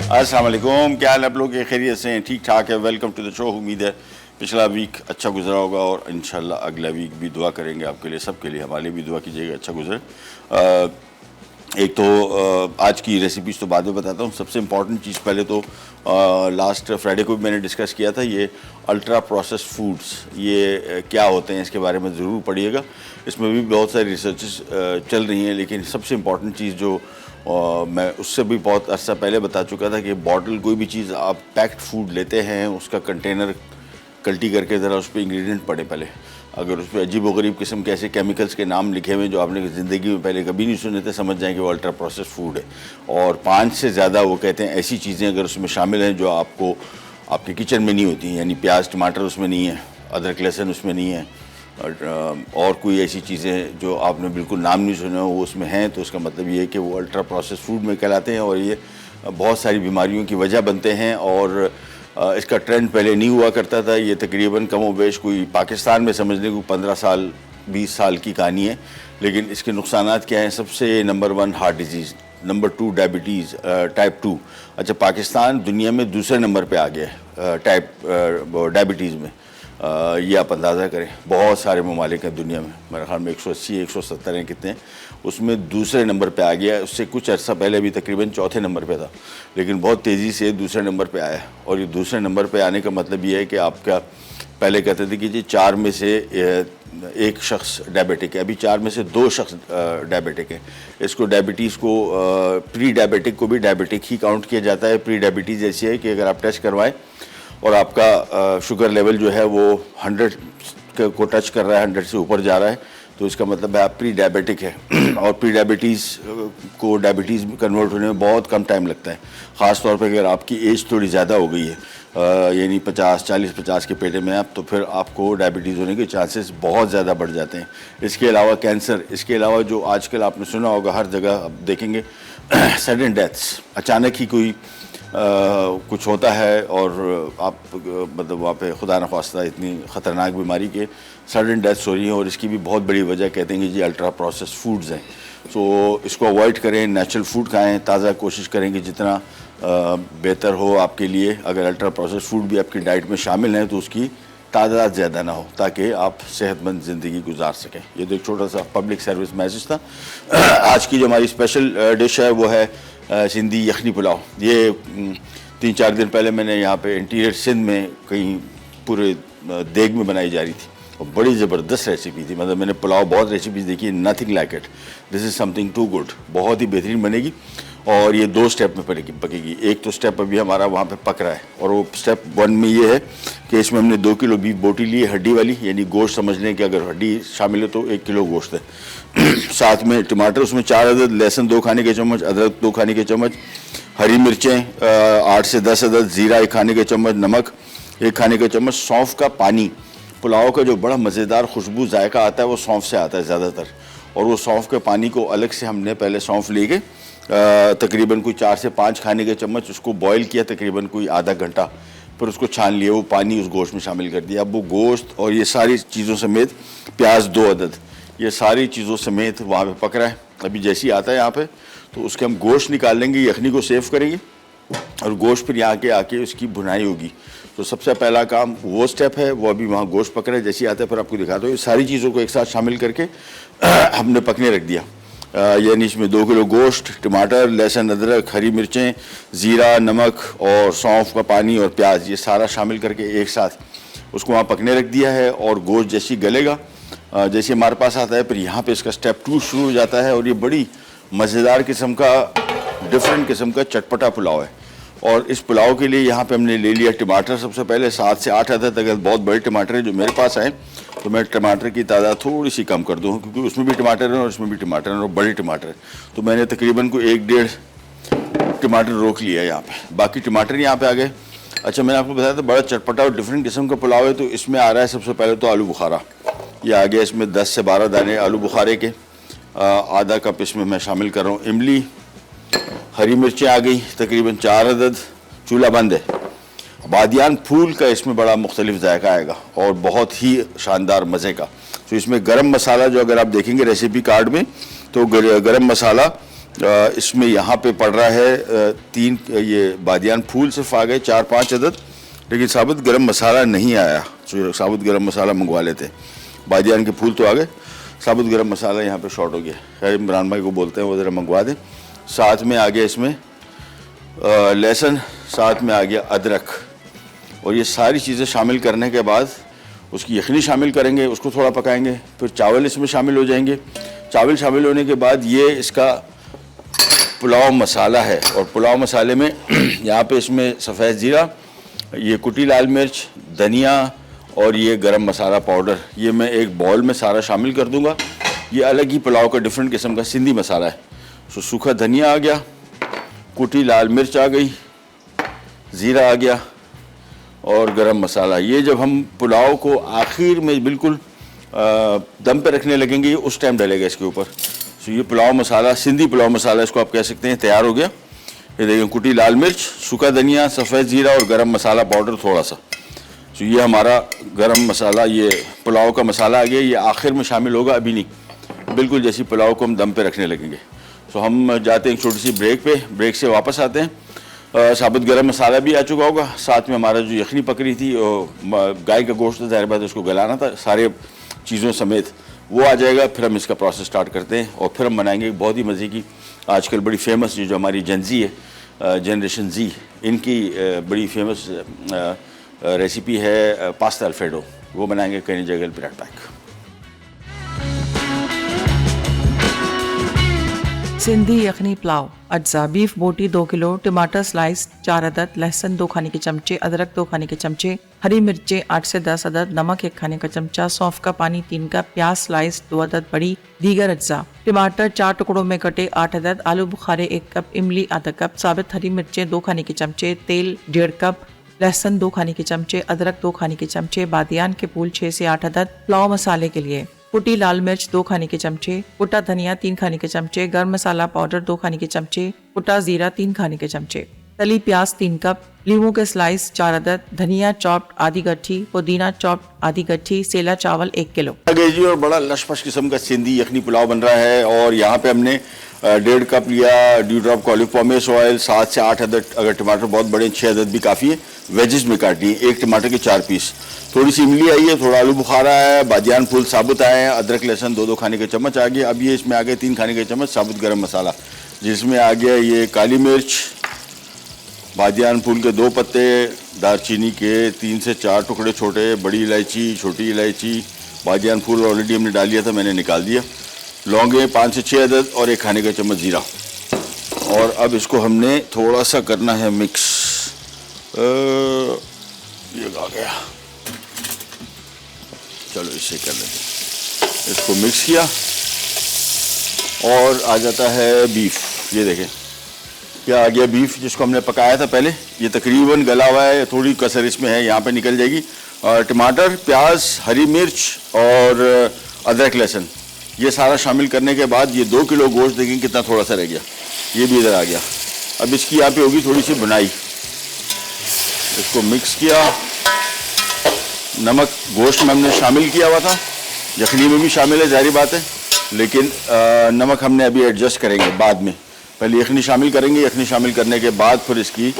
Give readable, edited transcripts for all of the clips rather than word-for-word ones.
अस्सलाम वालेकुम, क्या हाल आप लोग के? खैरियत से हैं? ठीक ठाक है। Welcome to the show. उम्मीद है पिछला वीक अच्छा गुजरा होगा और इंशाल्लाह अगला वीक भी दुआ करेंगे आपके लिए, सबके लिए, हमारे लिए भी दुआ कीजिएगा अच्छा गुजरे। एक तो आज की रेसिपीज़ तो बाद में बताता हूँ। सबसे इम्पॉर्टेंट चीज़ पहले तो लास्ट फ्राइडे को भी मैंने डिस्कस किया था, ये अल्ट्रा प्रोसेस्ड फूड्स ये क्या होते हैं, इसके बारे में ज़रूर पढ़िएगा। इसमें भी बहुत सारी रिसर्चेस चल रही हैं, लेकिन सबसे इम्पॉर्टेंट चीज़ जो मैं उससे भी बहुत अर्सा पहले बता चुका था कि बॉटल कोई भी चीज़ आप पैक्ड फूड लेते हैं, उसका कंटेनर कल्टी करके ज़रा उस पर इंग्रेडिएंट पढ़े पहले। अगर उस पर अजीब व गरीब किस्म के ऐसे केमिकल्स के नाम लिखे हुए जो आपने ज़िंदगी में पहले कभी नहीं सुने थे, समझ जाएं कि वो अल्ट्रा प्रोसेस्ड फूड है। और 5 से ज़्यादा वो कहते हैं ऐसी चीज़ें अगर उसमें शामिल हैं जो आपको आपके किचन में नहीं होती, यानी प्याज टमाटर उसमें नहीं है, अदरक लहसुन उसमें नहीं है, और कोई ऐसी चीज़ें जो आपने बिल्कुल नाम नहीं सुना वो उसमें हैं, तो उसका मतलब ये है कि वो अल्ट्रा प्रोसेस्ड फूड में कहलाते हैं और ये बहुत सारी बीमारियों की वजह बनते हैं। और इसका ट्रेंड पहले नहीं हुआ करता था, ये तकरीबन कम व बेश कोई पाकिस्तान में समझने को 15 साल 20 साल की कहानी है। लेकिन इसके नुकसानात क्या हैं? सबसे number 1 heart disease, number 2 diabetes type 2। अच्छा, पाकिस्तान दुनिया में दूसरे नंबर पे आ गया है डायबिटीज़ में। ये आप अंदाज़ा करें, बहुत सारे ममालिक हैं दुनिया में, मेरे ख्याल में 180 170 हैं कितने, उसमें दूसरे नंबर पे आ गया है। उससे कुछ अर्सा पहले भी तकरीबन चौथे नंबर पे था, लेकिन बहुत तेज़ी से दूसरे नंबर पे आया। और ये दूसरे नंबर पे आने का मतलब ये है कि आपका पहले कहते थे कि जी 4 में से 1 शख्स डायबिटिक है, अभी 4 में से 2 शख्स डायबिटिक है। इसको डायबिटीज़ को प्री डायबिटिक को भी डायबिटिक ही काउंट किया जाता है। प्री डायबिटीज़ ऐसी है कि अगर आप टेस्ट करवाएं और आपका शुगर लेवल जो है वो 100 को टच कर रहा है, 100 से ऊपर जा रहा है, तो इसका मतलब है आप प्री डायबिटिक है। और प्री डायबिटीज़ को डायबिटीज़ में कन्वर्ट होने में बहुत कम टाइम लगता है, ख़ास तौर पे अगर आपकी एज थोड़ी ज़्यादा हो गई है, यानी 40 के पेटे में आप, तो फिर आपको डायबिटीज़ होने के चांसेस बहुत ज़्यादा बढ़ जाते हैं। इसके अलावा कैंसर, इसके अलावा जो आजकल आपने सुना होगा हर जगह आप देखेंगे सडन डेथ्स, अचानक ही कोई कुछ होता है और आप मतलब वहाँ पे खुदा न ख्वास्ता इतनी ख़तरनाक बीमारी के सडन डेथ्स हो रही हैं। और इसकी भी बहुत बड़ी वजह कहते हैं कि जी अल्ट्रा प्रोसेस्ड फूड्स हैं। सो इसको अवॉइड करें, नेचुरल फूड खाएं, ताज़ा कोशिश करें कि जितना बेहतर हो आपके लिए। अगर अल्ट्रा प्रोसेस्ड फूड भी आपकी डाइट में शामिल हैं तो उसकी तादाद ज़्यादा ना हो, ताकि आप सेहतमंद ज़िंदगी गुजार सकें। ये तो एक छोटा सा पब्लिक सर्विस मैसेज था। आज की जो हमारी स्पेशल डिश है वो है सिंधी यखनी पुलाव। ये 3-4 दिन पहले मैंने यहाँ पे इंटीरियर सिंध में कहीं पूरे देग में बनाई जा रही थी और बड़ी ज़बरदस्त रेसिपी थी। मतलब मैंने पुलाव बहुत रेसिपीज़ देखी है, nothing like it, this is something too good. बहुत ही बेहतरीन बनेगी और ये 2 स्टेप में पकेगी। एक तो स्टेप अभी हमारा वहाँ पे पक रहा है और वो स्टेप 1 में ये है कि इसमें हमने 2 किलो बीफ बोटी ली है, हड्डी वाली, यानी गोश्त समझ लें कि अगर हड्डी शामिल है तो 1 किलो गोश्त है। साथ में टमाटर, उसमें 4 अदद, लहसुन 2 खाने के चम्मच, अदरक 2 खाने के चम्मच, हरी मिर्चें 8 से 10 अदद, ज़ीरा 1 खाने के चम्मच, नमक 1 खाने के चम्मच, सौंफ का पानी। पुलाव का जो बड़ा मज़ेदार खुशबू जायका आता है वो सौंफ से आता है ज़्यादातर। और वो सौंफ के पानी को अलग से हमने पहले सौंफ लेके तकरीबन कोई 4 से 5 खाने के चम्मच उसको बॉईल किया, तकरीबन कोई आधा घंटा, फिर उसको छान लिया, वो पानी उस गोश्त में शामिल कर दिया। अब वो गोश्त और ये सारी चीज़ों समेत, प्याज 2 अदद, ये सारी चीज़ों समेत वहाँ पे पक रहा है। अभी जैसे ही आता है यहाँ पे तो उसके हम गोश्त निकाल लेंगे, यखनी को सेव करेंगे और गोश्त फिर यहाँ के आके उसकी भुनाई होगी। तो सबसे पहला काम वो स्टेप है, वो अभी वहाँ गोश्त पक रहा है, जैसे ही आता है फिर आपको दिखाता हूँ। ये सारी चीज़ों को एक साथ शामिल करके हमने पकने रख दिया। यानी इसमें 2 किलो गोश्त, टमाटर, लहसुन, अदरक, हरी मिर्चें, ज़ीरा, नमक और सौंफ का पानी और प्याज, ये सारा शामिल करके एक साथ उसको वहाँ पकने रख दिया है। और गोश्त जैसे ही गलेगा, जैसे हमारे पास आता है, फिर यहाँ पे इसका स्टेप 2 शुरू हो जाता है। और ये बड़ी मज़ेदार किस्म का, डिफरेंट किस्म का चटपटा पुलाव है। और इस पुलाव के लिए यहाँ पे हमने ले लिया टमाटर, सबसे पहले 7 से 8 अदद। अगर बहुत बड़े टमाटर हैं जो मेरे पास आए तो मैं टमाटर की तादाद थोड़ी सी कम कर दूँ, क्योंकि उसमें भी टमाटर है और इसमें भी टमाटर है और बड़े टमाटर है, तो मैंने तकरीबन को 1-1.5 टमाटर रोक लिया यहाँ पे, बाकी टमाटर यहाँ पे आ गए। अच्छा, मैंने आपको बताया था बड़ा चटपटा और डिफरेंट किस्म का पुलाव है, तो इसमें आ रहा है सबसे पहले तो आलू बुखारा। ये आ गया, इसमें 10 से 12 दाने आलू बुखारे के, आधा कप इसमें मैं शामिल कर रहा हूँ इमली, हरी मिर्चें आ गई तकरीबन 4 अदद, चूल्हा बंद है। बादियान फूल का इसमें बड़ा मुख्तलिफ जायका आएगा और बहुत ही शानदार मज़े का। तो इसमें गरम मसाला, जो अगर आप देखेंगे रेसिपी कार्ड में, तो गरम मसाला इसमें यहाँ पे पड़ रहा है 3 ये बादियान फूल सिर्फ आ गए 4-5 अदद, लेकिन साबुत गरम मसाला नहीं आया। तो साबुत गरम मसाला मंगवा लेते। बादियान के फूल तो आ गए, साबुत गरम मसाला यहाँ पे शॉर्ट हो गया। खैर इमरान भाई को बोलते हैं वो ज़रा मंगवा दें। साथ में आ गया इसमें लहसुन, साथ में आ गया अदरक, और ये सारी चीज़ें शामिल करने के बाद उसकी यखनी शामिल करेंगे, उसको थोड़ा पकाएंगे। फिर चावल इसमें शामिल हो जाएंगे। चावल शामिल होने के बाद ये इसका पुलाव मसाला है, और पुलाव मसाले में यहाँ पे इसमें सफ़ेद ज़ीरा, ये कुटी लाल मिर्च, धनिया और ये गरम मसाला पाउडर, ये मैं एक बाउल में सारा शामिल कर दूंगा। ये अलग ही पुलाव का डिफरेंट किस्म का सिंधी मसाला है। सो सूखा धनिया आ गया, कुटी लाल मिर्च आ गई, ज़ीरा आ गया और गरम मसाला। ये जब हम पुलाव को आखिर में बिल्कुल दम पे रखने लगेंगे, उस टाइम डलेगा इसके ऊपर। सो ये पुलाव मसाला, सिंधी पुलाव मसाला इसको आप कह सकते हैं, तैयार हो गया। ये देखिए कुटी लाल मिर्च, सूखा धनिया, सफ़ेद ज़ीरा और गरम मसाला पाउडर थोड़ा सा। सो ये हमारा गरम मसाला, ये पुलाव का मसाला आ गया। ये आखिर में शामिल होगा, अभी नहीं, बिल्कुल जैसी पुलाव को हम दम पे रखने लगेंगे। सो हम जाते हैं एक छोटी सी ब्रेक पे, ब्रेक से वापस आते हैं। साबुत गरम मसाला भी आ चुका होगा, साथ में हमारा जो यखनी पकड़ी थी, गाय का गोश्त ज़ाहिर बात है उसको गलाना था सारे चीज़ों समेत, वो आ जाएगा। फिर हम इसका प्रोसेस स्टार्ट करते हैं और फिर हम बनाएंगे एक बहुत ही मज़े की, आजकल बड़ी फेमस जो हमारी जेनजी है, जनरेशन जी, इनकी बड़ी फेमस रेसिपी है पास्ता अल्फ्रेडो। वो बनाएंगे कहीं जगह ब्रेड पैक। सिंधी यखनी पुलाव। अज्जा: बीफ बोटी 2 किलो, टमाटर स्लाइस 4 अदद, लहसुन 2 खाने के चमचे, अदरक 2 खाने के चमचे, हरी मिर्चें 8 से 10 अदद, नमक 1 खाने का चमचा, सौंफ का पानी 3 कप, प्याज स्लाइस 2 अदद बड़ी। दीगर अज्जा: टमाटर 4 टुकड़ों में कटे 8 अदद, आलू बुखारे 1 कप, इमली आधा कप, साबित हरी मिर्चें 2 खाने के चमचे, तेल 1.5 कप, लहसुन 2 खाने के चमचे, अदरक 2 खाने के चमचे, बादियान के फूल 6 से 8 अदद। पुलाव मसाले के लिए कुटी लाल मिर्च 2 खाने के चमचे, कुटा धनिया 3 खाने के चमचे, गरम मसाला पाउडर 2 खाने के चमचे, कुटा जीरा 3 खाने के चमचे, तली प्याज 3 कप, लीमू के स्लाइस 4 अदद, धनिया चॉप्ड आधी गट्ठी, पुदीना चॉप्ड आधी गट्ठी, सेला चावल 1 किलो। जी, और बड़ा लशपश किस्म का सिंधी यखनी पुलाव बन रहा है। और यहाँ पे हमने 1.5 कप लिया ड्यू ड्रॉप का ऑलिव पॉमेस ऑयल, 7 से 8 अदद, अगर टमाटर बहुत बड़े 6 अदद भी काफ़ी है, वेजेस में काटनी है, 1 टमाटर के 4 पीस, थोड़ी सी इमली आई है, थोड़ा आलू बुखारा है, बादियान फूल साबुत आए हैं, अदरक लहसुन 2-2 खाने के चम्मच आ गए। अब ये इसमें आ गए 3 खाने के चम्मच साबुत गरम मसाला, जिसमें आ गया ये काली मिर्च, बादियान फूल के 2 पत्ते, दालचीनी के 3 से 4 टुकड़े छोटे, बड़ी इलायची, छोटी इलायची, बादियान फूल ऑलरेडी हमने डाल दिया था, मैंने निकाल दिया, लौंगे 5 से 6 अदद और 1 खाने का चम्मच ज़ीरा। और अब इसको हमने थोड़ा सा करना है मिक्स। ये आ गया, चलो इसे कर लेते। इसको मिक्स किया और आ जाता है बीफ। ये देखें क्या आ गया बीफ, जिसको हमने पकाया था पहले। ये तकरीबन गला हुआ है, थोड़ी कसर इसमें है, यहाँ पे निकल जाएगी। और टमाटर, प्याज, हरी मिर्च और अदरक लहसुन, ये सारा शामिल करने के बाद ये 2 किलो गोश्त देखें कितना थोड़ा सा रह गया, ये भी इधर आ गया। अब इसकी यहाँ पे होगी थोड़ी सी बुनाई। इसको मिक्स किया, नमक गोश्त में हमने शामिल किया हुआ था, यखनी में भी शामिल है ज़ाहिर बात है, लेकिन नमक हमने अभी एडजस्ट करेंगे बाद में। पहले यखनी शामिल करेंगे, यखनी शामिल करने के बाद फिर इसकी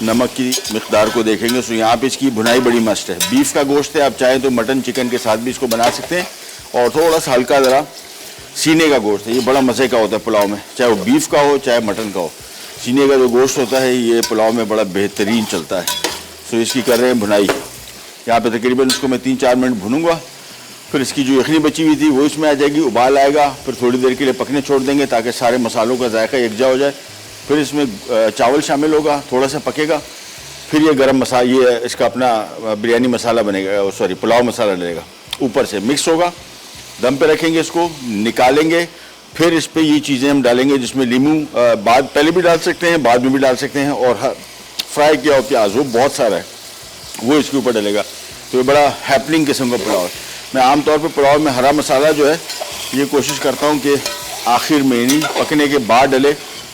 नमक की मिक़दार को देखेंगे। सो यहाँ पे इसकी भुनाई बड़ी मस्त है। बीफ का गोश्त है, आप चाहें तो मटन चिकन के साथ भी इसको बना सकते हैं। और थोड़ा सा हल्का ज़रा सीने का गोश्त है, ये बड़ा मज़े का होता है पुलाव में, चाहे वो बीफ का हो चाहे मटन का हो। सीने का जो गोश्त होता है ये पुलाव में बड़ा बेहतरीन चलता है। सो इसकी कर रहे हैं भुनाई। यहाँ पे तकरीबन इसको मैं 3-4 मिनट भूनूंगा, फिर इसकी जो यखनी बची हुई थी वो इसमें आ जाएगी, उबाल आएगा, फिर थोड़ी देर के लिए पकने छोड़ देंगे ताकि सारे मसालों का जायका यकजा हो जाए। फिर इसमें चावल शामिल होगा, थोड़ा सा पकेगा, फिर ये गरम मसाला, ये इसका अपना बिरयानी मसाला बनेगा, सॉरी पुलाव मसाला लगेगा, ऊपर से मिक्स होगा। दम पे रखेंगे, इसको निकालेंगे, फिर इस पर ये चीज़ें हम डालेंगे, जिसमें लीमू बाद पहले भी डाल सकते हैं, बाद में भी डाल सकते हैं, और फ्राई किया हुआ प्याज वो बहुत सारा है वो इसके ऊपर डलेगा। तो ये बड़ा हैपनिंग किस्म का पुलाव है। मैं आमतौर पर पुलाव में हरा मसाला जो है ये कोशिश करता हूँ कि आखिर में नहीं, पकने के बाद डले,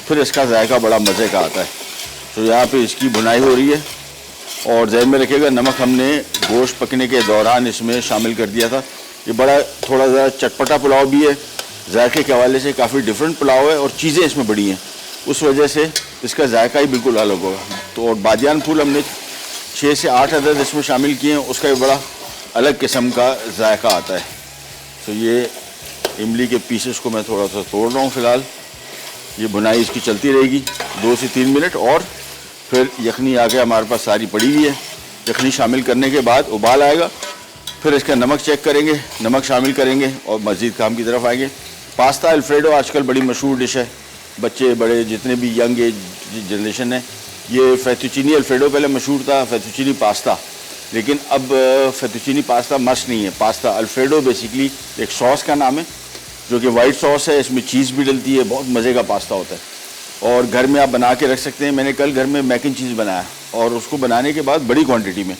फिर इसका जायका बड़ा मज़े का आता है। तो यहाँ पे इसकी भुनाई हो रही है, और ज़हन में रखिएगा नमक हमने गोश्त पकने के दौरान इसमें शामिल कर दिया था। ये बड़ा थोड़ा ज़रा चटपटा पुलाव भी है, जायके के हवाले से काफ़ी डिफरेंट पुलाव है और चीज़ें इसमें बड़ी हैं, उस वजह से इसका जायका ही बिल्कुल अलग होगा। तो और बादियान फूल हमने 6 से 8 अदद इसमें शामिल किए हैं, उसका भी बड़ा अलग किस्म का जायका आता है। तो ये इमली के पीसेस को मैं थोड़ा सा तोड़ रहा हूँ फ़िलहाल। ये बुनाई इसकी चलती रहेगी 2 से 3 मिनट, और फिर यखनी आके हमारे पास सारी पड़ी हुई है। यखनी शामिल करने के बाद उबाल आएगा, फिर इसका नमक चेक करेंगे, नमक शामिल करेंगे और मज़ीद काम की तरफ आएंगे। पास्ता अल्फ्रेडो आजकल बड़ी मशहूर डिश है, बच्चे बड़े जितने भी यंग एज जनरेशन है, ये फेतुचीनी अल्फ्रेडो पहले मशहूर था, फेतुचीनी पास्ता, लेकिन अब फेतुचीनी पास्ता मस्ट नहीं है। पास्ता अल्फ्रेडो बेसिकली एक सॉस का नाम है जो कि वाइट सॉस है, इसमें चीज़ भी डलती है, बहुत मज़े का पास्ता होता है और घर में आप बना के रख सकते हैं। मैंने कल घर में मैक एंड चीज़ बनाया और उसको बनाने के बाद बड़ी क्वांटिटी में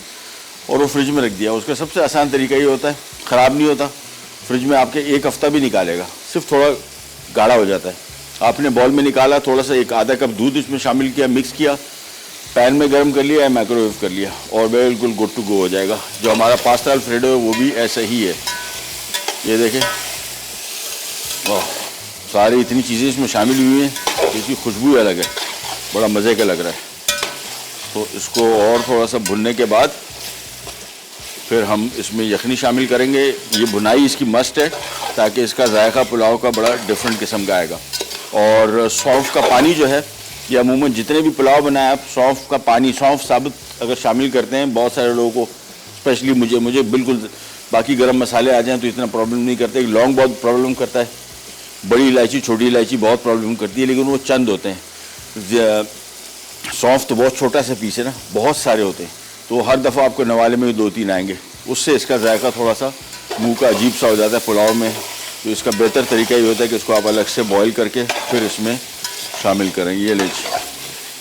और वो फ्रिज में रख दिया। उसका सबसे आसान तरीका ये होता है, ख़राब नहीं होता, फ्रिज में आपके 1 हफ़्ता भी निकालेगा, सिर्फ थोड़ा गाढ़ा हो जाता है। आपने बॉल में निकाला, थोड़ा सा 1 आधा कप दूध इसमें शामिल किया, मिक्स किया, पैन में गर्म कर लिया या माइक्रोवेव कर लिया और बिल्कुल गुड टू गो हो जाएगा। जो हमारा पास्ता अल्फ्रेडो है वो भी ऐसा ही है। ये देखें, वाह, सारी इतनी चीज़ें इसमें शामिल हुई हैं, इसकी खुशबू अलग है, बड़ा मज़े का लग रहा है। तो इसको और थोड़ा सा भुनने के बाद फिर हम इसमें यखनी शामिल करेंगे। ये भुनाई इसकी मस्ट है ताकि इसका जायका पुलाव का बड़ा डिफरेंट किस्म का आएगा। और सौंफ का पानी जो है, ये अमूमन जितने भी पुलाव बनाए आप सौंफ का पानी, सौंफ साबुत अगर शामिल करते हैं, बहुत सारे लोगों को, स्पेशली मुझे बिल्कुल, बाकी गरम मसाले आ जाएँ तो इतना प्रॉब्लम नहीं करते। लौंग बहुत प्रॉब्लम करता है, बड़ी इलायची, छोटी इलायची बहुत प्रॉब्लम करती है, लेकिन वो चंद होते हैं। सौंफ तो बहुत छोटा सा पीस है ना, बहुत सारे होते हैं, तो हर दफ़ा आपको नवाले में 2-3 आएंगे, उससे इसका जायका थोड़ा सा मुंह का अजीब सा हो जाता है पुलाव में। तो इसका बेहतर तरीका ये होता है कि इसको आप अलग से बॉईल करके फिर इसमें शामिल करें। ये लीजिए,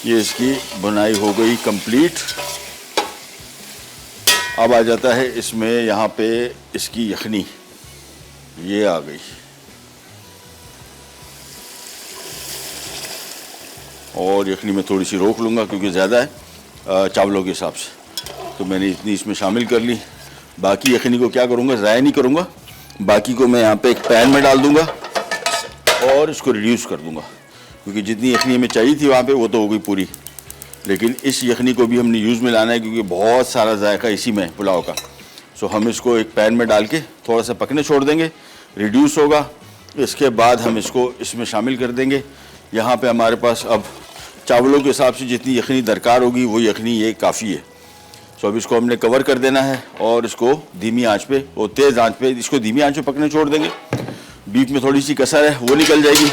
ये इसकी बुनाई हो गई कंप्लीट। अब आ जाता है इसमें यहाँ पे इसकी यखनी, ये आ गई और यखनी में थोड़ी सी रोक लूँगा क्योंकि ज़्यादा है चावलों के हिसाब से, तो मैंने इतनी इसमें शामिल कर ली। बाकी यखनी को क्या करूँगा, ज़ाया नहीं करूँगा, बाकी को मैं यहाँ पे एक पैन में डाल दूँगा और इसको रिड्यूस कर दूँगा, क्योंकि जितनी यखनी हमें चाहिए थी वहाँ पे वो तो हो गई पूरी, लेकिन इस यखनी को भी हमने यूज़ में लाना है क्योंकि बहुत सारा जायका इसी में पुलाव का। सो हम इसको एक पैन में डाल के थोड़ा सा पकने छोड़ देंगे, रिड्यूस होगा, इसके बाद हम इसको इसमें शामिल कर देंगे। यहाँ पे हमारे पास अब चावलों के हिसाब से जितनी यखनी दरकार होगी वो यखनी ये काफ़ी है। सो अब इसको हमने कवर कर देना है और इसको धीमी आंच पे और तेज़ आंच पे इसको धीमी आंच पे पकने छोड़ देंगे। बीच में थोड़ी सी कसर है वो निकल जाएगी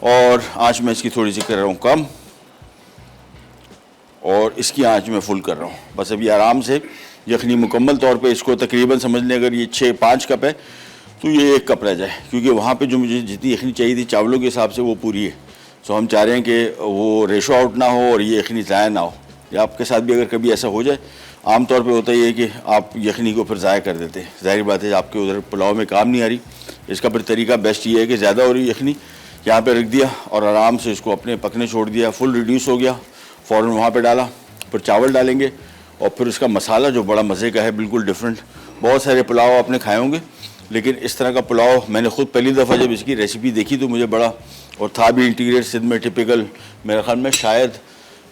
और आंच में इसकी थोड़ी सी कर रहा हूँ कम और इसकी आंच में फुल कर रहा हूँ। बस अभी आराम से यखनी मुकम्मल तौर पे इसको तकरीबन समझ लें, अगर ये 6-5 कप है तो ये 1 कप रह जाए, क्योंकि वहाँ पे जो मुझे जितनी यखनी चाहिए थी चावलों के हिसाब से वो पूरी है। सो हम चाह रहे हैं कि वो रेशो आउट ना हो और ये यखनी ज़ाया ना हो। या आपके साथ भी अगर कभी ऐसा हो जाए, आम तौर पे होता ही है कि आप यखनी को फिर ज़ाया कर देते हैं, ज़ाहिर बात है आपके उधर पुलाव में काम नहीं आ रही। इसका फिर तरीका बेस्ट ये है कि ज़्यादा हो रही यखनी यहाँ पे रख दिया और आराम से इसको अपने पकने छोड़ दिया, फुल रिड्यूस हो गया, फ़ौरन वहाँ पे डाला, फिर चावल डालेंगे और फिर इसका मसाला जो बड़ा मज़े का है, बिल्कुल डिफरेंट। बहुत सारे पुलाव आपने खाए होंगे, लेकिन इस तरह का पुलाव मैंने ख़ुद पहली दफ़ा जब इसकी रेसिपी देखी तो मुझे बड़ा, और था भी इंटीरियर सिंध में टिपिकल, मेरे ख्याल में शायद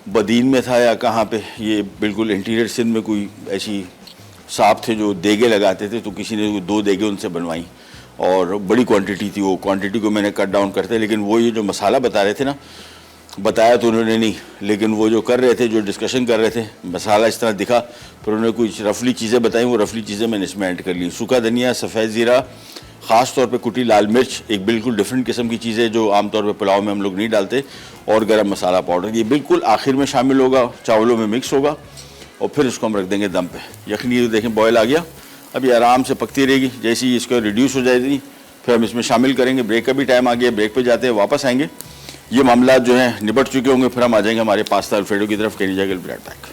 बदीन में था या कहाँ पे, ये बिल्कुल इंटीरियर सिंध में कोई ऐसी साहब थे जो देगे लगाते थे, तो किसी ने 2 देगे उनसे बनवाई और बड़ी क्वांटिटी थी। वो क्वांटिटी को मैंने कट डाउन करते, लेकिन वो ये जो मसाला बता रहे थे ना, बताया तो उन्होंने नहीं, लेकिन वो जो कर रहे थे, जो डिस्कशन कर रहे थे, मसाला इस तरह दिखा, फिर उन्होंने कुछ रफली चीज़ें बताई, वो रफली चीज़ें मैंने इसमें ऐड कर ली। सूखा धनिया, सफ़ेद ज़ीरा, ख़ास तौर पे कुटी लाल मिर्च, एक बिल्कुल डिफरेंट किस्म की चीज़ है जो आमतौर पे पुलाव में हम लोग नहीं डालते, और गरम मसाला पाउडर, ये बिल्कुल आखिर में शामिल होगा, चावलों में मिक्स होगा और फिर इसको हम रख देंगे दम पे। यखनी देखें बॉयल आ गया, अभी आराम से पकती रहेगी, जैसे ही इसको रिड्यूस हो जाएगी फिर हम इसमें शामिल करेंगे। ब्रेक का भी टाइम आ गया, ब्रेक पर जाते हैं, वापस आएँगे, ये मामला जो हैं निपट चुके होंगे, फिर हम आ जाएंगे हमारे पास्ता अल्फ्रेडो की तरफ। कैन जाएगा ब्रेड पैक।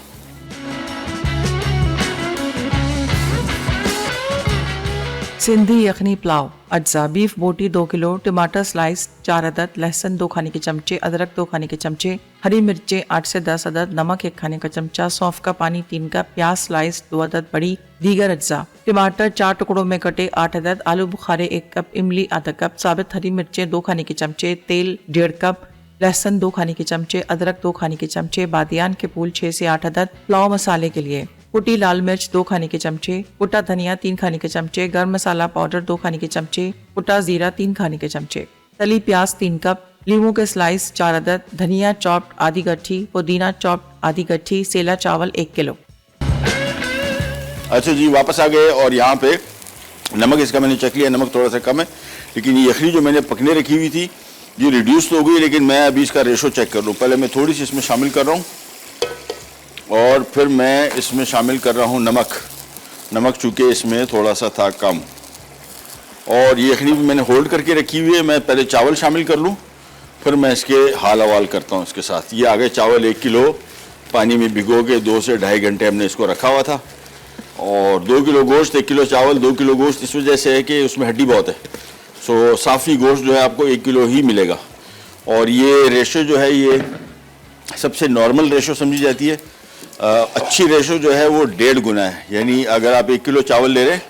सिंधी यखनी पुलाव अज्जा बीफ बोटी 2 किलो, टमाटर स्लाइस 4 अदद, लहसुन 2 खाने के चमचे, अदरक 2 खाने के चमचे, हरी मिर्चें 8 से 10 अदद, नमक 1 खाने का चमचा, सौंफ का पानी 3 कप, प्याज स्लाइस 2 अदद बड़ी, दीगर अज्जा टमाटर 4 टुकड़ों में कटे 8 अदद, आलू बुखारे 1 कप, इमली आधा कप, साबित हरी मिर्चें 2 खाने के चमचे, तेल 1.5 कप, लहसुन 2 खाने के चमचे, अदरक 2 खाने के चमचे, बादियान के फूल 6 से 8 अदद, पुलाव मसाले के लिए कुटी लाल मिर्च 2 खाने के चमचे, कुटा धनिया 3 खाने के चमचे, गर्म मसाला पाउडर 2 खाने के चमचे, कुटा जीरा 3 खाने के चमचे, तली प्याज 3 कप, लीमू के स्लाइस 4 अदद, धनिया चॉप्ड आधी गट्ठी, पुदीना चॉप्ड आधी गट्ठी, सेला चावल 1 किलो। अच्छा जी, वापस आ गए और यहाँ पे नमक इसका मैंने चेक लिया, नमक थोड़ा सा कम है, लेकिन ये यखनी जो मैंने पकने रखी हुई थी ये रिड्यूस तो हो गई, लेकिन मैं अभी इसका रेशो चेक कर लूँ। पहले मैं थोड़ी सी इसमें शामिल कर रहा हूँ और फिर मैं इसमें शामिल कर रहा हूँ नमक चूँकि इसमें थोड़ा सा था कम, और ये यखनी भी मैंने होल्ड करके रखी हुई है। मैं पहले चावल शामिल कर लूँ, फिर मैं इसके हाल हवाल करता हूँ इसके साथ। ये आ गए चावल 1 किलो, पानी में भिगो के 2 से ढाई घंटे हमने इसको रखा हुआ था। और 2 किलो गोश्त, 1 किलो चावल, 2 किलो गोश्त इस वजह से है कि उसमें हड्डी बहुत है, सो साफ़ी गोश्त जो है आपको 1 किलो ही मिलेगा। और ये रेशो जो है ये सबसे नॉर्मल रेशो समझी जाती है। अच्छी रेशो जो है वो 1.5 गुना है, यानी अगर आप 1 किलो चावल ले रहे हैं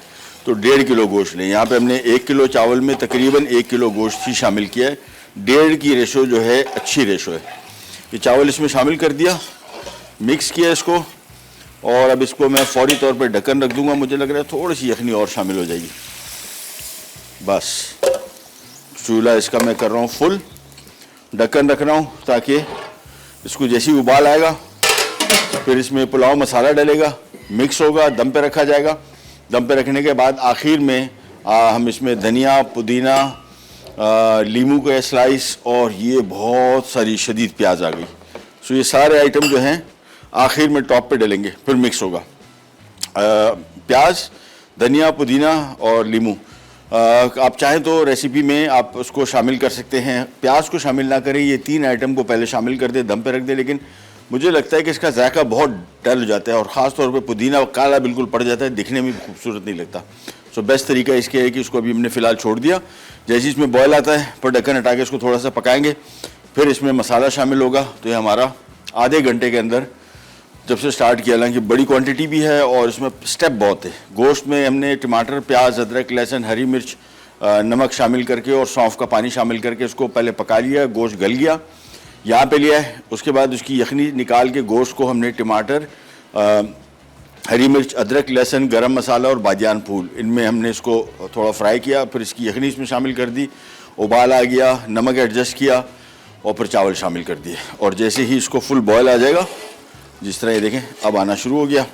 तो 1.5 किलो गोश्त लें। यहाँ पे हमने 1 किलो चावल में तकरीबन 1 किलो गोश्त ही शामिल किया है। 1.5 की रेशो जो है अच्छी रेशो है। ये चावल इसमें शामिल कर दिया, मिक्स किया इसको, और अब इसको मैं फौरी तौर पर ढक्कन रख दूंगा। मुझे लग रहा है थोड़ी सी यखनी और शामिल हो जाएगी। बस चूल्हा इसका मैं कर रहा हूँ फुल, ढक्कन रख रहा हूँ ताकि इसको जैसे ही उबाल आएगा फिर इसमें पुलाव मसाला डलेगा, मिक्स होगा, दम पे रखा जाएगा। दम पे रखने के बाद आखिर में हम इसमें धनिया, पुदीना, लीमू का स्लाइस और ये बहुत सारी शदीद प्याज आ गई। सो ये सारे आइटम जो हैं आखिर में टॉप पे डलेंगे, फिर मिक्स होगा। प्याज, धनिया, पुदीना और लीमू आप चाहें तो रेसिपी में आप उसको शामिल कर सकते हैं। प्याज को शामिल ना करें, ये 3 आइटम को पहले शामिल कर दे, दम पे रख दे, लेकिन मुझे लगता है कि इसका जायका बहुत डल हो जाता है और ख़ास तौर पे पुदीना काला बिल्कुल पड़ जाता है, दिखने में खूबसूरत नहीं लगता। सो बेस्ट तरीका इसके है कि इसको अभी हमने फ़िलहाल छोड़ दिया। जैसे इसमें बॉयल आता है पर ढक्कन हटा के इसको थोड़ा सा पकाएंगे, फिर इसमें मसाला शामिल होगा। तो ये हमारा आधे घंटे के अंदर जब से स्टार्ट किया, हालांकि बड़ी क्वांटिटी भी है और इसमें स्टेप बहुत है। गोश्त में हमने टमाटर, प्याज, अदरक, लहसुन, हरी मिर्च, नमक शामिल करके और सौंफ का पानी शामिल करके इसको पहले पका लिया, गोश्त गल गया, यहाँ पे लिया है। उसके बाद उसकी यखनी निकाल के गोश्त को हमने टमाटर, हरी मिर्च, अदरक, लहसुन, गरम मसाला और बादियान फूल, इनमें हमने इसको थोड़ा फ्राई किया, फिर इसकी यखनी इसमें शामिल कर दी, उबाल आ गया, नमक एडजस्ट किया और फिर चावल शामिल कर दिए। और जैसे ही इसको फुल बॉयल आ जाएगा, जिस तरह ये देखें अब आना शुरू हो गया,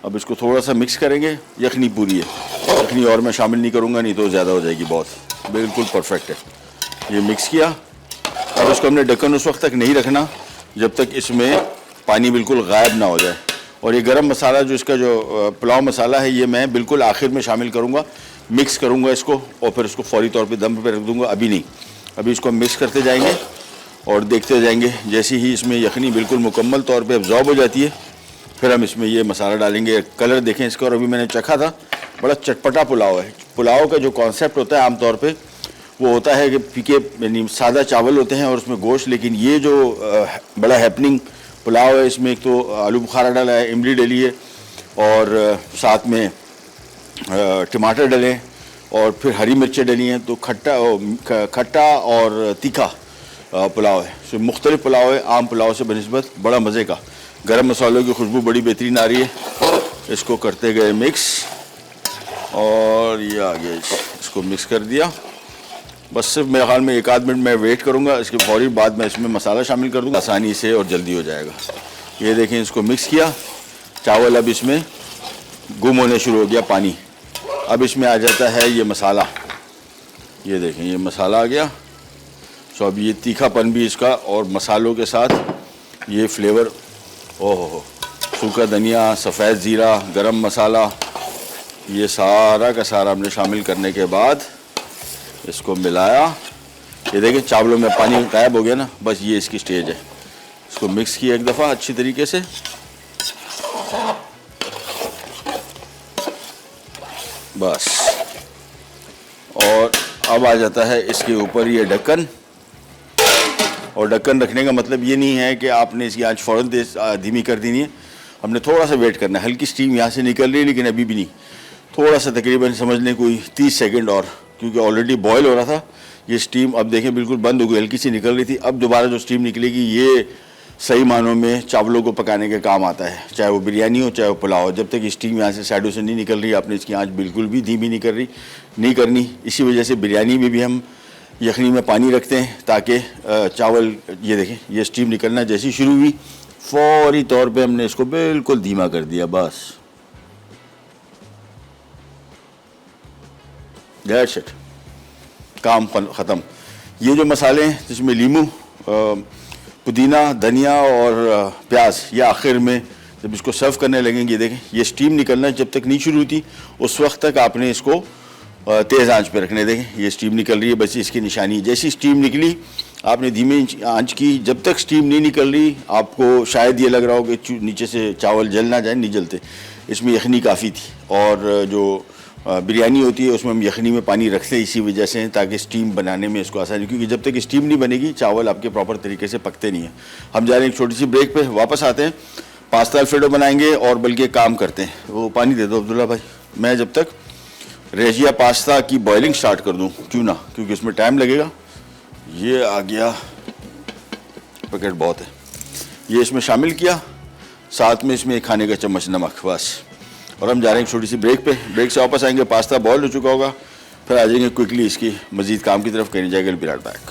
अब इसको थोड़ा सा मिक्स करेंगे। यखनी पूरी है, यखनी और मैं शामिल नहीं करूँगा, नहीं तो ज़्यादा हो जाएगी, बहुत बिल्कुल परफेक्ट है। ये मिक्स किया और इसको हमने ढक्कन उस वक्त तक नहीं रखना जब तक इसमें पानी बिल्कुल गायब ना हो जाए। और ये गरम मसाला जो इसका जो पुलाव मसाला है, ये मैं बिल्कुल आखिर में शामिल करूँगा, मिक्स करूँगा इसको और फिर इसको फौरी तौर पे दम पे रख दूँगा। अभी नहीं, अभी इसको मिक्स करते जाएंगे और देखते जाएंगे। जैसे ही इसमें यखनी बिल्कुल मुकम्मल तौर पे अब्जॉर्ब हो जाती है, फिर हम इसमें ये मसाला डालेंगे। कलर देखें इसका, और अभी मैंने चखा था, बड़ा चटपटा पुलाव है। पुलाव का जो कॉन्सेप्ट होता है आमतौर पे वो होता है कि फीके यानी सादा चावल होते हैं और उसमें गोश्त, लेकिन ये जो बड़ा हैपनिंग पुलाव है, इसमें एक तो आलू बुखारा डाला है, इमली डली है और साथ में टमाटर डले और फिर हरी मिर्चें डली हैं। तो खट्टा और तीखा पुलाव है। सो मुख्तलिफ पुलाव है आम पुलाव से बनिस्बत, बड़ा मज़े का। गरम मसालों की खुशबू बड़ी बेहतरीन आ रही है। इसको करते गए मिक्स और ये आ गया, इसको मिक्स कर दिया। बस सिर्फ मेरे ख्याल में 1 आध मिनट मैं वेट करूँगा, इसके फौरी बाद मैं इसमें मसाला शामिल कर दूँगा, आसानी से और जल्दी हो जाएगा। ये देखें, इसको मिक्स किया, चावल अब इसमें गुम होने शुरू हो गया पानी। अब इसमें आ जाता है ये मसाला, ये देखें ये मसाला आ गया। सो अब ये तीखापन भी इसका और मसालों के साथ ये फ्लेवर, ओहो, सूखा धनिया, सफ़ेद ज़ीरा, गरम मसाला, ये सारा का सारा हमने शामिल करने के बाद इसको मिलाया। ये देखें चावलों में पानी गायब हो गया ना, बस ये इसकी स्टेज है। इसको मिक्स किया एक दफ़ा अच्छी तरीके से। बस। और अब आ जाता है इसके ऊपर ये ढक्कन, और ढक्कन रखने का मतलब ये नहीं है कि आपने इसकी आंच फ़ौरन धीमी कर देनी है। हमने थोड़ा सा वेट करना है। हल्की स्टीम यहाँ से निकल रही है लेकिन अभी भी नहीं, थोड़ा सा तकरीबन समझ लें कोई 30 सेकंड और, क्योंकि ऑलरेडी बॉयल हो रहा था। ये स्टीम अब देखें बिल्कुल बंद हो गई, हल्की सी निकल रही थी। अब दोबारा जो स्टीम निकलेगी ये सही मानों में चावलों को पकाने के काम आता है, चाहे वो बिरयानी हो चाहे वो पुलाव हो। जब तक स्टीम यहाँ से साइडों से नहीं निकल रही, आपने इसकी आंच बिल्कुल भी धीमी नहीं करनी। इसी वजह से बिरयानी में भी हम यखनी में पानी रखते हैं ताकि चावल, ये देखें ये स्टीम निकलना जैसी शुरू हुई फौरी तौर पे हमने इसको बिल्कुल धीमा कर दिया, बस दैट्स इट, काम ख़त्म। ये जो मसाले हैं जिसमें लीमू, पुदीना, धनिया और प्याज, ये आखिर में जब इसको सर्व करने लगेंगे, देखें ये स्टीम निकलना जब तक नहीं शुरू होती उस वक्त तक आपने इसको तेज़ आंच पे रखने। देखें ये स्टीम निकल रही है, बस इसकी निशानी। जैसी स्टीम निकली आपने धीमी आंच की। जब तक स्टीम नहीं निकल रही आपको शायद ये लग रहा हो कि नीचे से चावल जल ना जाए, नहीं जलते। इसमें यखनी काफ़ी थी, और जो बिरयानी होती है उसमें हम यखनी में पानी रखते हैं इसी वजह से, ताकि स्टीम बनाने में इसको आसानी, क्योंकि जब तक स्टीम नहीं बनेगी चावल आपके प्रॉपर तरीके से पकते नहीं हैं। हम जा रहे हैं एक छोटी सी ब्रेक पे, वापस आते हैं, पास्ता अल्फ्रेडो बनाएंगे और बल्कि काम करते हैं। वो पानी दे दो अब्दुल्ला भाई, मैं जब तक रेजिया पास्ता की बॉइलिंग स्टार्ट कर दूं, क्यों ना, क्योंकि इसमें टाइम लगेगा। ये आ गया, पैकेट बहुत है, ये इसमें शामिल किया, साथ में इसमें एक खाने का चम्मच नमक, बस। और हम जा रहे हैं एक छोटी सी ब्रेक पे, ब्रेक से वापस आएंगे, पास्ता बॉयल हो चुका होगा, फिर आ जाएंगे क्विकली इसकी मजीद काम की तरफ, कहीं जाएगा बिराट बैक।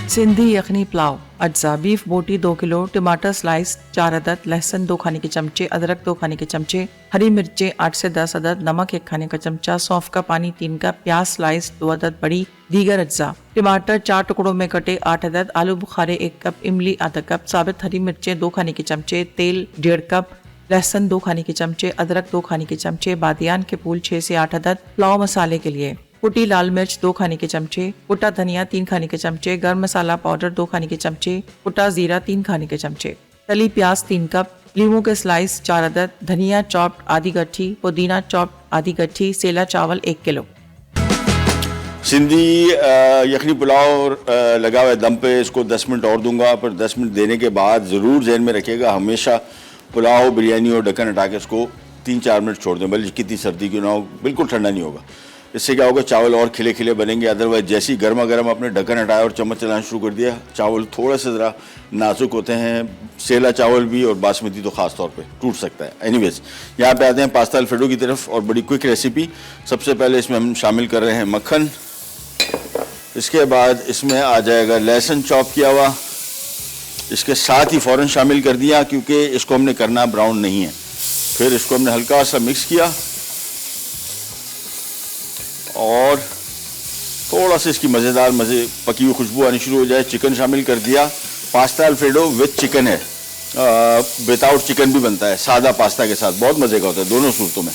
सिंधी यखनी पुलाव अज्जा, बीफ बोटी 2 किलो, टमाटर स्लाइस 4 अदद, लहसुन 2 खाने के चमचे, अदरक 2 खाने के चमचे, हरी मिर्चें 8 से 10 अदद, नमक 1 खाने का चमचा, सौंफ का पानी 3 कप, प्याज स्लाइस 2 अदद बड़ी, दीगर अज्जा, टमाटर 4 टुकड़ों में कटे 8 अदद, आलू बुखारे 1 कप, इमली आधा कप, साबित हरी मिर्चें 2 खाने के चमचे, तेल 1.5 कप, लहसुन 2 खाने के चमचे, अदरक 2 खाने के चमचे, बादियान के फूल 6 से 8 अदद। पुलाव मसाले के लिए कुटी लाल मिर्च 2 खाने के चमचे, कुटा धनिया 3 खाने के चमचे, गर्म मसाला पाउडर 2 खाने के चमचे, कुटा जीरा 3 खाने के चमचे, तली प्याज 3 कप, लीमू के स्लाइस 4 अदद, धनिया चॉप्ड आधी गट्ठी, पुदीना चॉप्ड आधी गट्ठी, सेला चावल 1 किलो। सिंधी यखनी पुलाव लगा हुआ है दम पे, इसको 10 मिनट और दूंगा, पर 10 मिनट देने के बाद ज़रूर जहन में रखिएगा, हमेशा पुलाव बिरयानी और ढक्कन हटा के इसको 3-4 मिनट छोड़ दें, भले कितनी सर्दी क्यों ना हो, बिल्कुल ठंडा नहीं होगा। इससे क्या होगा, चावल और खिले खिले बनेंगे। अदरवाइज जैसे ही गर्मा गर्म आपने ढक्कन हटाया और चम्मच चलाना शुरू कर दिया, चावल थोड़ा सा ज़रा नाजुक होते हैं, सेला चावल भी और बासमती तो ख़ास तौर पे टूट सकता है। एनीवेज, यहाँ पे आते हैं पास्ता अल्फ्रेडो की तरफ, और बड़ी क्विक रेसिपी। सबसे पहले इसमें हम शामिल कर रहे हैं मक्खन, इसके बाद इसमें आ जाएगा लहसुन चॉप किया हुआ, इसके साथ ही फ़ौरन शामिल कर दिया क्योंकि इसको हमने करना ब्राउन नहीं है। फिर इसको हमने हल्का सा मिक्स किया और थोड़ा सा इसकी मज़ेदार पकी हुई खुशबू आनी शुरू हो जाए, चिकन शामिल कर दिया। पास्ता अल्फ्रेडो विथ चिकन है, विदाउट चिकन भी बनता है, सादा पास्ता के साथ बहुत मज़े का होता है दोनों सूरतों में।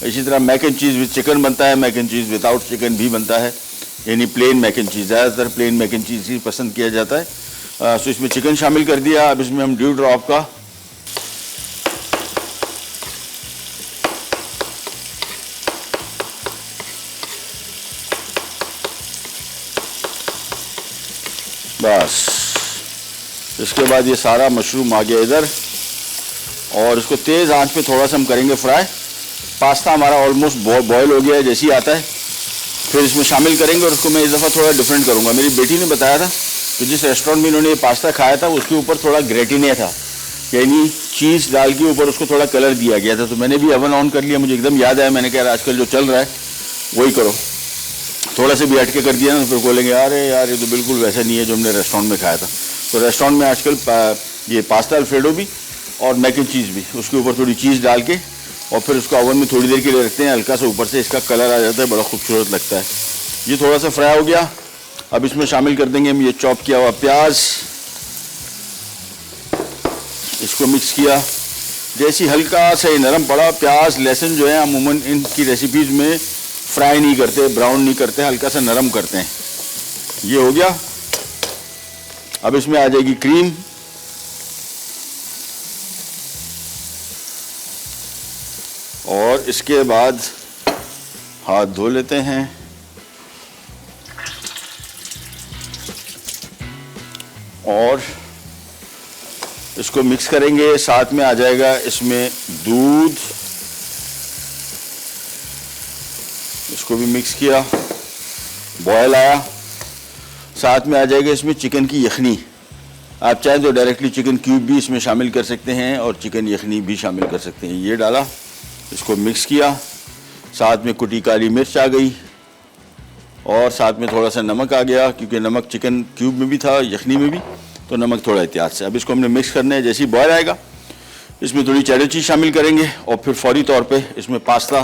इसी तरह mac and cheese with chicken बनता है, mac and cheese without chicken भी बनता है, यानी प्लेन मैक एंड चीज़। ज़्यादातर प्लेन मैक एंड चीज़ ही पसंद किया जाता है। सो इसमें चिकन शामिल कर दिया। अब इसमें हम ड्यू ड्रॉप का बस, इसके बाद ये सारा मशरूम आ गया इधर, और इसको तेज़ आंच पे थोड़ा सा हम करेंगे फ्राई। पास्ता हमारा ऑलमोस्ट बॉयल हो गया है, जैसे ही आता है फिर इसमें शामिल करेंगे, और उसको मैं इस दफ़ा थोड़ा डिफरेंट करूँगा। मेरी बेटी ने बताया था कि जिस रेस्टोरेंट में इन्होंने ये पास्ता खाया था उसके ऊपर थोड़ा ग्रेटिने था, यानी चीज़ डाल के ऊपर उसको थोड़ा कलर दिया गया था। तो मैंने भी ओवन ऑन कर लिया, मुझे एकदम याद आया, मैंने कहा आजकल जो चल रहा है वही करो। थोड़ा से भी हटके कर दिया ना तो फिर बोलेंगे अरे यार ये तो बिल्कुल वैसा नहीं है जो हमने रेस्टोरेंट में खाया था। तो रेस्टोरेंट में आजकल ये पास्ता अल्फ्रेडो भी और मैक एंड चीज़ भी, उसके ऊपर थोड़ी चीज़ डाल के और फिर उसको ओवन में थोड़ी देर के लिए रखते हैं, हल्का सा ऊपर से इसका कलर आ जाता है, बड़ा खूबसूरत लगता है। ये थोड़ा सा फ्राई हो गया, अब इसमें शामिल कर देंगे हम ये चॉप किया हुआ प्याज, इसको मिक्स किया। जैसी हल्का सा नरम पड़ा, प्याज लहसुन जो है अमूमन इनकी रेसिपीज़ में फ्राई नहीं करते, ब्राउन नहीं करते, हल्का सा नरम करते हैं। ये हो गया। अब इसमें आ जाएगी क्रीम, और इसके बाद हाथ धो लेते हैं और इसको मिक्स करेंगे। साथ में आ जाएगा इसमें दूध, इसको भी मिक्स किया, बॉयल आया। साथ में आ जाएगा इसमें चिकन की यखनी। आप चाहें तो डायरेक्टली चिकन क्यूब भी इसमें शामिल कर सकते हैं और चिकन यखनी भी शामिल कर सकते हैं। ये डाला, इसको मिक्स किया, साथ में कुटी काली मिर्च आ गई और साथ में थोड़ा सा नमक आ गया, क्योंकि नमक चिकन क्यूब में भी था, यखनी में भी, तो नमक थोड़ा एहतियात से। अब इसको हमने मिक्स करना है। जैसे ही बॉयल आएगा इसमें थोड़ी चेडर चीज़ शामिल करेंगे और फिर फौरी तौर पे इसमें पास्ता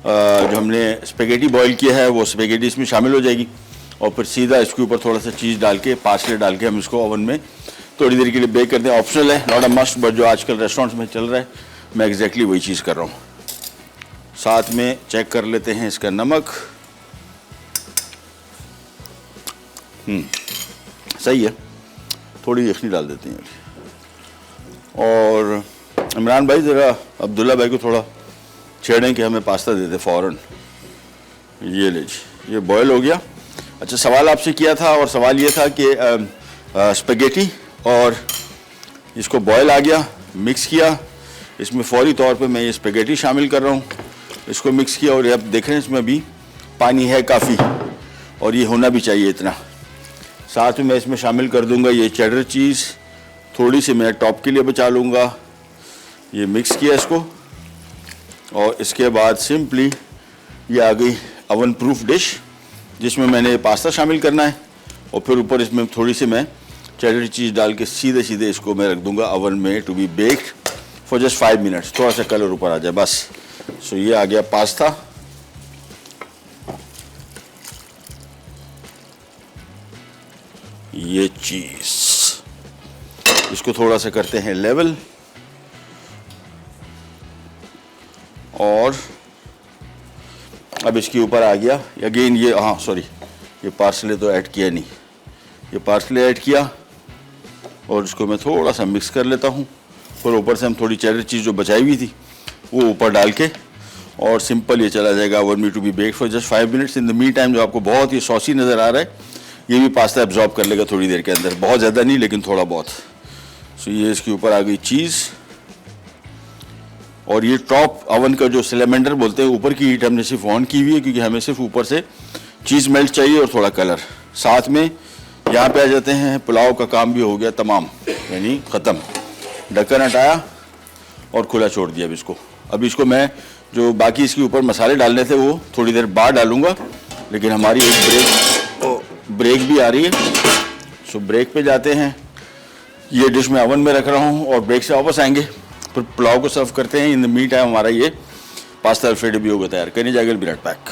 जो हमने स्पेगेटी बॉयल किया है वो स्पेगेटी इसमें शामिल हो जाएगी और फिर सीधा इसके ऊपर थोड़ा सा चीज़ डाल के, पार्सले डाल के हम इसको ओवन में थोड़ी देर के लिए बेक करते हैं। ऑप्शनल है, नॉट अ मस्ट, बट जो आजकल रेस्टोरेंट्स में चल रहा है मैं एग्जैक्टली वही चीज़ कर रहा हूँ। साथ में चेक कर लेते हैं इसका नमक। सही है, थोड़ी यखनी डाल देते हैं। और इमरान भाई ज़रा अब्दुल्ला भाई को थोड़ा छेड़ें कि हमें पास्ता दे दे फ़ौरन। ये ले जी, ये बॉयल हो गया। अच्छा, सवाल आपसे किया था और सवाल ये था कि स्पेगेटी, और इसको बॉयल आ गया, मिक्स किया, इसमें फौरी तौर पे मैं ये स्पेगेटी शामिल कर रहा हूँ। इसको मिक्स किया और अब देख रहे हैं इसमें भी पानी है काफ़ी और ये होना भी चाहिए इतना। साथ में मैं इसमें शामिल कर दूंगा ये चेडर चीज़, थोड़ी सी मैं टॉप के लिए बचा लूँगा। ये मिक्स किया इसको और इसके बाद सिंपली ये आ गई ओवन प्रूफ डिश जिसमें मैंने पास्ता शामिल करना है और फिर ऊपर इसमें थोड़ी सी मैं चेडर चीज़ डाल के सीधे सीधे इसको मैं रख दूंगा ओवन में to be baked for just 5 minutes. थोड़ा सा कलर ऊपर आ जाए बस। सो ये आ गया पास्ता। ये चीज़, इसको थोड़ा सा करते हैं लेवल और अब इसके ऊपर आ गया अगेन ये, हाँ सॉरी, ये पार्सले तो ऐड किया नहीं, ये पार्सले ऐड किया और इसको मैं थोड़ा सा मिक्स कर लेता हूँ। फिर ऊपर से हम थोड़ी चेडर चीज़ जो बचाई हुई थी वो ऊपर डाल के और सिंपल ये चला जाएगा ओवन में to be baked for just 5 minutes. In the meantime जो आपको बहुत ही सॉसी नज़र आ रहा है ये भी पास्ता एब्जॉर्ब कर लेगा थोड़ी देर के अंदर, बहुत ज़्यादा नहीं लेकिन थोड़ा बहुत। सो ये इसके ऊपर आ गई चीज़ और ये टॉप ओवन का जो सिलेंडर बोलते हैं, ऊपर की हीट हमने सिर्फ ऑन की हुई है क्योंकि हमें सिर्फ ऊपर से चीज़ मेल्ट चाहिए और थोड़ा कलर। साथ में यहाँ पे आ जाते हैं, पुलाव का काम भी हो गया तमाम, यानी ख़त्म। ढक्कन हटाया और खुला छोड़ दिया अब इसको। अब इसको मैं जो बाकी इसके ऊपर मसाले डालने थे वो थोड़ी देर बाद डालूंगा, लेकिन हमारी एक ब्रेक भी आ रही है। सो ब्रेक पे जाते हैं। ये डिश मैं ओवन में रख रहा हूँ और ब्रेक से वापस आएंगे फिर पुलाव को सर्व करते हैं। इन द मीन टाइम हमारा ये पास्ता अल्फ्रेडो भी होगा तैयार। कहीं जाएगा, बी राइट बैक।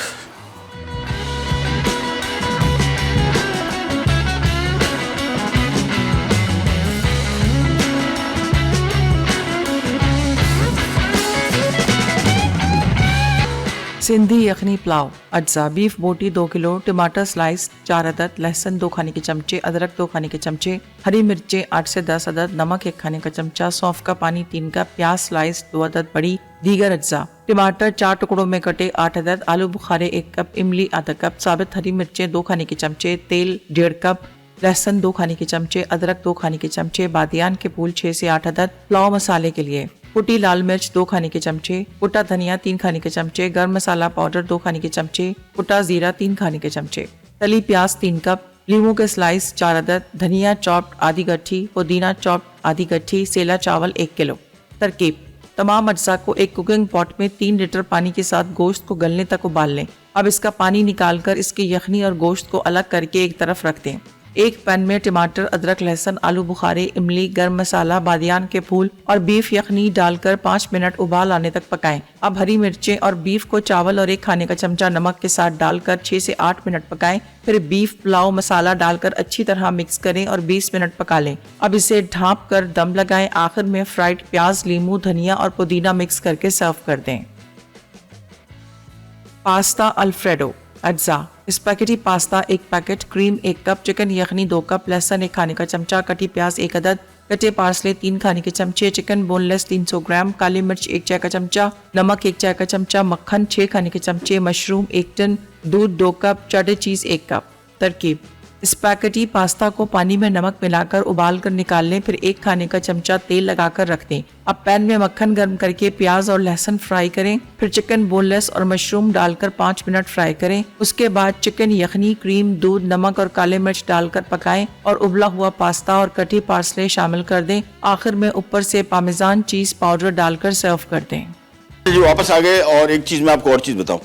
सिंधी यखनी पुलाव अज्जा, बीफ बोटी 2 किलो, टमाटर स्लाइस 4 अदद, लहसुन 2 खाने के चमचे, अदरक 2 खाने के चमचे, हरी मिर्चें 8 से 10 अदद, नमक 1 खाने का चमचा, सौंफ का पानी 3 कप, प्याज स्लाइस 2 अदद बड़ी, दीगर अज्जा, टमाटर 4 टुकड़ों में कटे 8 अदद, आलू बुखारे 1 कप, इमली आधा कप, साबित हरी मिर्चें 2 खाने के चमचे, तेल 1.5 कप, लहसुन 2 खाने के चमचे, अदरक 2 खाने के चमचे, बादियान के फूल 6 से 8 अदद। पुलाव मसाले के लिए कुटी लाल मिर्च 2 खाने के चमचे, कुटा धनिया 3 खाने के चमचे, गर्म मसाला पाउडर 2 खाने के चमचे, कुटा जीरा 3 खाने के चमचे, तली प्याज 3 कप, लीमू के स्लाइस 4 अदद, धनिया चॉप्ड आधी गट्ठी, पुदीना चॉप्ड आधी गट्ठी, सेला चावल 1 किलो। तरकीब: तमाम अज्जा को एक कुकिंग पॉट में 3 लीटर पानी के साथ गोश्त को गलने तक उबाल लें। अब इसका पानी निकालकर इसकी यखनी और गोश्त को अलग करके एक तरफ रख दें। एक पैन में टमाटर, अदरक, लहसुन, आलू बुखारे, इमली, गर्म मसाला, बादियान के फूल और बीफ यखनी डालकर 5 मिनट उबाल आने तक पकाएं। अब हरी मिर्चें और बीफ को चावल और 1 खाने का चमचा नमक के साथ डालकर 6 से 8 मिनट पकाएं। फिर बीफ पुलाव मसाला डालकर अच्छी तरह मिक्स करें और 20 मिनट पका लें। अब इसे ढाँप कर दम लगाएं। आखिर में फ्राइड प्याज, लीमू, धनिया और पुदीना मिक्स करके सर्व कर दें। पास्ता अल्फ्रेडो अज्जा: spaghetti pasta 1 packet, cream 1 cup, chicken यखनी 2 कप, लहसुन 1 खाने का चमचा, कटी प्याज 1 अदद, कटे पार्सले 3 खाने के चमचे, चिकन बोनलेस 300 ग्राम, काली मिर्च 1 चाय का चमचा, नमक 1 चाय का चमचा, मक्खन 6 खाने के चमचे, मशरूम 1 टन, दूध 2 कप, चटर चीज़ 1 कप। तरकीब: स्पैगेटी पास्ता को पानी में नमक मिलाकर उबाल कर निकाल लें, फिर 1 खाने का चमचा तेल लगाकर रख दें। अब पैन में मक्खन गर्म करके प्याज और लहसुन फ्राई करें, फिर चिकन बोनलेस और मशरूम डालकर 5 मिनट फ्राई करें। उसके बाद चिकन यखनी, क्रीम, दूध, नमक और काले मिर्च डालकर पकाएं और उबला हुआ पास्ता और कटी पार्सले शामिल कर दें। आखिर में ऊपर से पामेजान चीज पाउडर डालकर सर्व कर दें। जी वापस आ गए। और एक चीज़ मैं आपको और चीज़ बताऊं,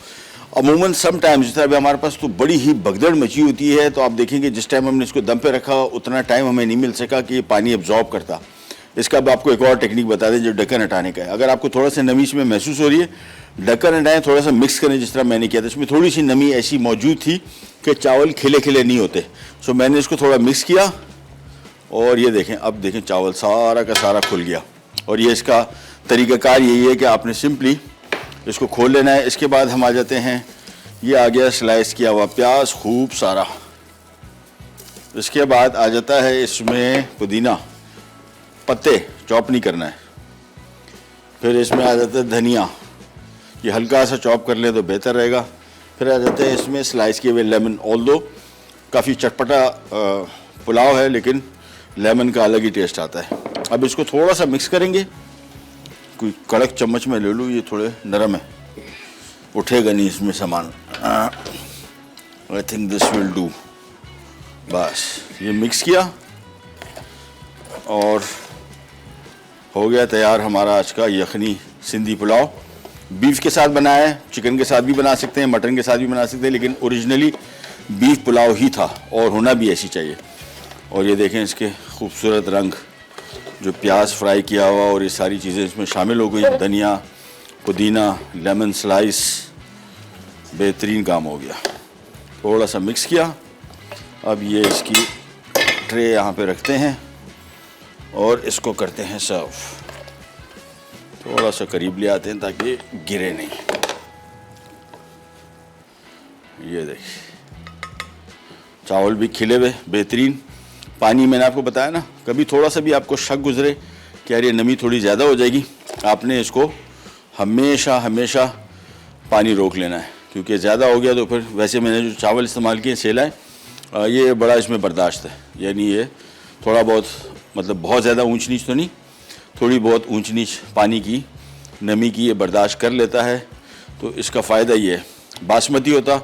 अमूमन सम टाइम जिस तरह अभी हमारे पास तो बड़ी ही भगदड़ मची होती है, तो आप देखेंगे जिस टाइम हमने इसको दम पे रखा उतना टाइम हमें नहीं मिल सका कि ये पानी एब्जॉर्ब करता। इसका अब आपको एक और टेक्निक बता दें जो ढक्कन हटाने का है। अगर आपको थोड़ा सा नमी इसमें महसूस हो रही है, ढक्कन हटाएं, थोड़ा सा मिक्स करें जिस तरह मैंने किया था। इसमें थोड़ी सी नमी ऐसी मौजूद थी कि चावल खिले खिले नहीं होते। सो मैंने इसको थोड़ा मिक्स किया और ये देखें, अब देखें चावल सारा का सारा खुल गया। और ये इसका तरीक़ाकार यही है कि आपने सिंपली इसको खोल लेना है। इसके बाद हम आ जाते हैं, ये आ गया स्लाइस किया हुआ प्याज खूब सारा। इसके बाद आ जाता है इसमें पुदीना, पत्ते चॉप नहीं करना है। फिर इसमें आ जाता है धनिया, ये हल्का सा चॉप कर लें तो बेहतर रहेगा। फिर आ जाते हैं इसमें स्लाइस किए हुए लेमन। ऑल्दो काफ़ी चटपटा पुलाव है लेकिन लेमन का अलग ही टेस्ट आता है। अब इसको थोड़ा सा मिक्स करेंगे। कोई कड़क चम्मच में ले लूँ, ये थोड़े नरम है, उठेगा नहीं इसमें सामान। I think this will do. बस ये मिक्स किया और हो गया तैयार हमारा आज का यखनी सिंधी पुलाव। बीफ के साथ बनाया है, चिकन के साथ भी बना सकते हैं, मटन के साथ भी बना सकते हैं, लेकिन ओरिजिनली बीफ पुलाव ही था और होना भी ऐसी चाहिए। और ये देखें इसके खूबसूरत रंग, जो प्याज फ्राई किया हुआ और ये सारी चीज़ें इसमें शामिल हो गई, धनिया, पुदीना, लेमन स्लाइस, बेहतरीन काम हो गया। थोड़ा सा मिक्स किया। अब ये इसकी ट्रे यहाँ पे रखते हैं और इसको करते हैं सर्व। थोड़ा सा करीब ले आते हैं ताकि गिरे नहीं। ये देखिए चावल भी खिले हुए बेहतरीन। पानी मैंने आपको बताया ना, कभी थोड़ा सा भी आपको शक गुजरे कि यार ये नमी थोड़ी ज़्यादा हो जाएगी, आपने इसको हमेशा हमेशा पानी रोक लेना है, क्योंकि ज़्यादा हो गया तो फिर वैसे मैंने जो चावल इस्तेमाल किए सेलाएँ, ये बड़ा इसमें बर्दाश्त है। यानी ये थोड़ा बहुत, मतलब बहुत ज़्यादा ऊंच नीच तो नहीं, थोड़ी बहुत ऊंच नीच पानी की नमी की ये बर्दाश्त कर लेता है। तो इसका फ़ायदा ये है। बासमती होता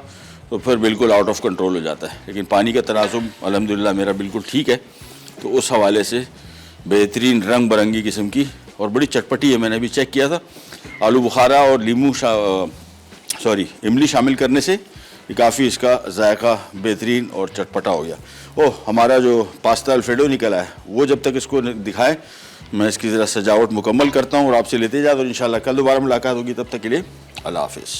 तो फिर बिल्कुल आउट ऑफ कंट्रोल हो जाता है, लेकिन पानी का तनासुब अल्हम्दुलिल्लाह मेरा बिल्कुल ठीक है। तो उस हवाले से बेहतरीन रंग बरंगी किस्म की और बड़ी चटपटी है। मैंने अभी चेक किया था, आलू बुखारा और इमली शामिल करने से ये काफ़ी इसका जायका बेहतरीन और चटपटा हो गया। ओह, हमारा जो पास्ता अल्फ्रेडो निकला है वो जब तक इसको दिखाए मैं इसकी ज़रा सजावट मुकम्मल करता हूँ और आपसे लेते जाता हूँ। इंशाल्लाह कल दोबारा मुलाकात होगी, तब तक के लिए अल्लाह हाफिज़।